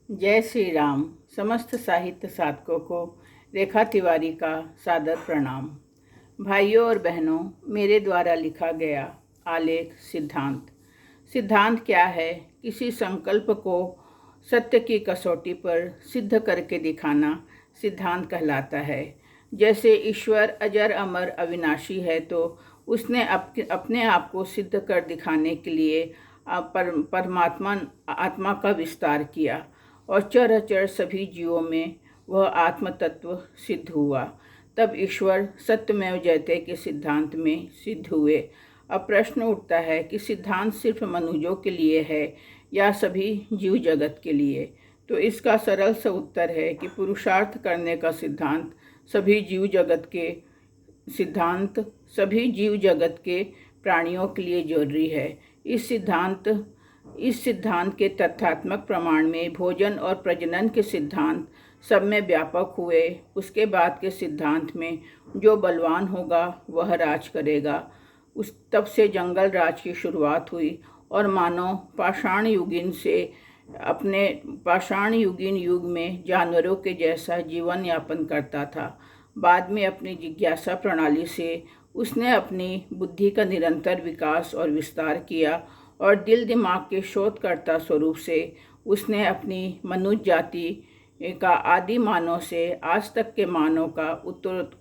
जय श्री राम। समस्त साहित्य साधकों को रेखा तिवारी का सादर प्रणाम। भाइयों और बहनों, मेरे द्वारा लिखा गया आलेख सिद्धांत। सिद्धांत क्या है? किसी संकल्प को सत्य की कसौटी पर सिद्ध करके दिखाना सिद्धांत कहलाता है। जैसे ईश्वर अजर अमर अविनाशी है, तो उसने अपने आप को सिद्ध कर दिखाने के लिए परमात्मा आत्मा का विस्तार किया और चराचर सभी जीवों में वह आत्म तत्व सिद्ध हुआ। तब ईश्वर सत्यमेव जयते के सिद्धांत में सिद्ध हुए। अब प्रश्न उठता है कि सिद्धांत सिर्फ मनुष्यों के लिए है या सभी जीव जगत के लिए? तो इसका सरल सा उत्तर है कि पुरुषार्थ करने का सिद्धांत सभी जीव जगत के प्राणियों के लिए जरूरी है। इस सिद्धांत के तथ्यात्मक प्रमाण में भोजन और प्रजनन के सिद्धांत सब में व्यापक हुए। उसके बाद के सिद्धांत में जो बलवान होगा वह राज करेगा। तब से जंगल राज की शुरुआत हुई और मानव पाषाण युगीन युग में जानवरों के जैसा जीवन यापन करता था। बाद में अपनी जिज्ञासा प्रणाली से उसने अपनी बुद्धि का निरंतर विकास और विस्तार किया और दिल दिमाग के शोधकर्ता स्वरूप से उसने अपनी मनुष्य जाति का आदि मानव से आज तक के मानव का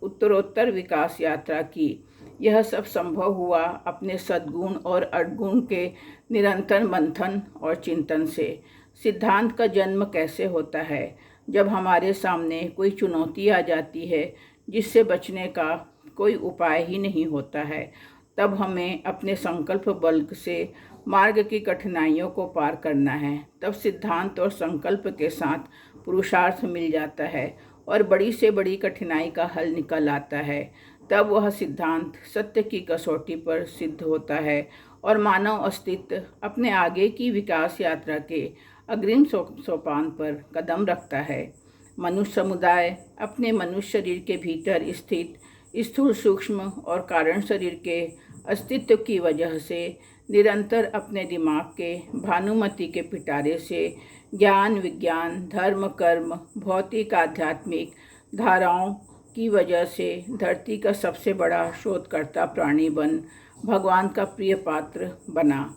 उत्तरोत्तर विकास यात्रा की। यह सब संभव हुआ अपने सद्गुण और अवगुण के निरंतर मंथन और चिंतन से। सिद्धांत का जन्म कैसे होता है? जब हमारे सामने कोई चुनौती आ जाती है जिससे बचने का कोई उपाय ही नहीं होता है, तब हमें अपने संकल्प बल से मार्ग की कठिनाइयों को पार करना है। तब सिद्धांत और संकल्प के साथ पुरुषार्थ मिल जाता है और बड़ी से बड़ी कठिनाई का हल निकल आता है। तब वह सिद्धांत सत्य की कसौटी पर सिद्ध होता है और मानव अस्तित्व अपने आगे की विकास यात्रा के अग्रिम सोपान पर कदम रखता है। मनुष्य समुदाय अपने मनुष्य शरीर के भीतर स्थित स्थूल सूक्ष्म और कारण शरीर के अस्तित्व की वजह से निरंतर अपने दिमाग के भानुमति के पिटारे से ज्ञान विज्ञान धर्म कर्म भौतिक आध्यात्मिक धाराओं की वजह से धरती का सबसे बड़ा शोधकर्ता प्राणी बन भगवान का प्रिय पात्र बना।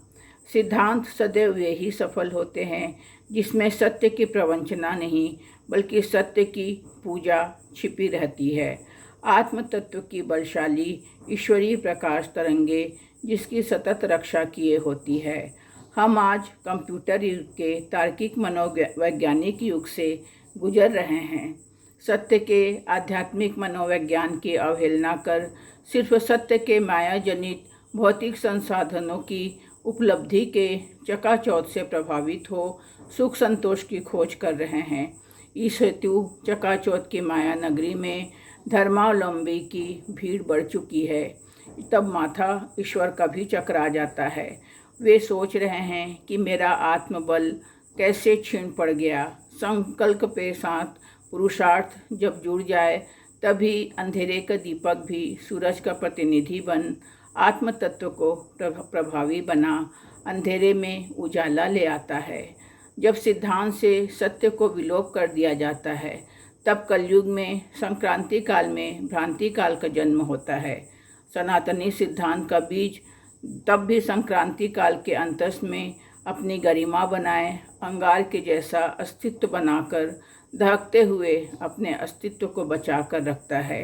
सिद्धांत सदैव वे ही सफल होते हैं जिसमें सत्य की प्रवंचना नहीं बल्कि सत्य की पूजा छिपी रहती है। आत्म तत्व की बलशाली ईश्वरीय प्रकाश तरंगे जिसकी सतत रक्षा किए होती है। हम आज कंप्यूटर युग के तार्किक मनोवैज्ञानिक युग से गुजर रहे हैं। सत्य के आध्यात्मिक मनोविज्ञान की अवहेलना कर सिर्फ सत्य के माया जनित भौतिक संसाधनों की उपलब्धि के चकाचौंध से प्रभावित हो सुख संतोष की खोज कर रहे हैं। इस हेतु चकाचौंध की माया नगरी में धर्मावलंबी की भीड़ बढ़ चुकी है। तब माथा ईश्वर का भी चकरा जाता है। वे सोच रहे हैं कि मेरा आत्मबल कैसे छीन पड़ गया। संकल्प के साथ पुरुषार्थ जब जुड़ जाए तभी अंधेरे का दीपक भी सूरज का प्रतिनिधि बन आत्म तत्व को प्रभावी बना अंधेरे में उजाला ले आता है। जब सिद्धांत से सत्य को विलोप कर दिया जाता है तब कलयुग में संक्रांति काल में भ्रांति काल का जन्म होता है। सनातनी सिद्धांत का बीज तब भी संक्रांति काल के अंतस में अपनी गरिमा बनाए अंगार के जैसा अस्तित्व बनाकर दहकते हुए अपने अस्तित्व को बचा कर रखता है।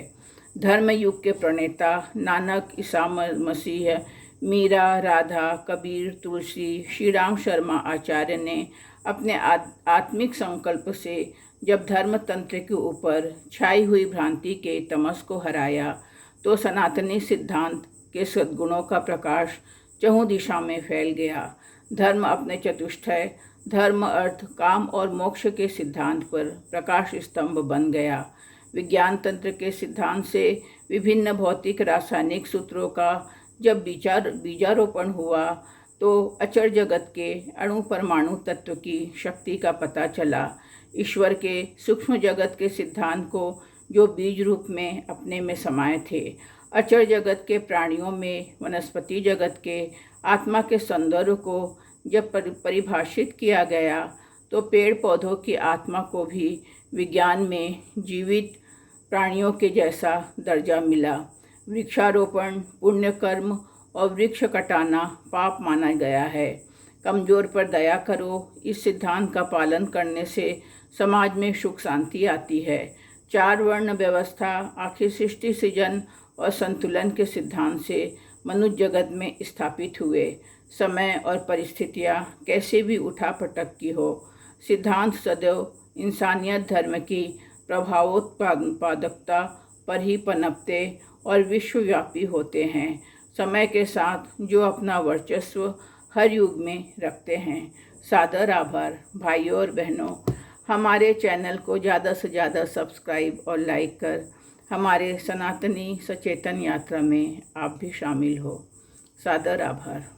धर्म युग के प्रणेता नानक, ईसा मसीह, मीरा, राधा, कबीर, तुलसी, श्री राम शर्मा आचार्य ने अपने आत्मिक संकल्प से जब धर्म तंत्र के ऊपर छाई हुई भ्रांति के तमस को हराया तो सनातनी सिद्धांत के सद्गुणों का प्रकाश चहुं दिशा में फैल गया। धर्म अपने चतुष्टय धर्म अर्थ काम और मोक्ष के सिद्धांत पर प्रकाश स्तंभ बन गया। विज्ञान तंत्र के सिद्धांत से विभिन्न भौतिक रासायनिक सूत्रों का जब बीजारोपण हुआ तो अचर जगत के अणु परमाणु तत्व की शक्ति का पता चला। ईश्वर के सूक्ष्म जगत के सिद्धांत को जो बीज रूप में अपने में समाये थे, अचर जगत के प्राणियों में वनस्पति जगत के आत्मा के सौंदर्य को जब परिभाषित किया गया तो पेड़ पौधों की आत्मा को भी विज्ञान में जीवित प्राणियों के जैसा दर्जा मिला। वृक्षारोपण पुण्य कर्म और वृक्ष कटाना पाप माना गया है। कमज़ोर पर दया करो, इस सिद्धांत का पालन करने से समाज में सुख शांति आती है। 4 वर्ण व्यवस्था आखिर सृष्टि सृजन और संतुलन के सिद्धांत से मनुष्य जगत में स्थापित हुए। समय और परिस्थितियाँ कैसे भी उठापटक की हो, सिद्धांत सदैव इंसानियत धर्म की प्रभावोत्पादकता पर ही पनपते और विश्वव्यापी होते हैं। समय के साथ जो अपना वर्चस्व हर युग में रखते हैं। सादर आभार भाइयों और बहनों। हमारे चैनल को ज़्यादा से ज़्यादा सब्सक्राइब और लाइक कर हमारे सनातनी सचेतन यात्रा में आप भी शामिल हो। सादर आभार।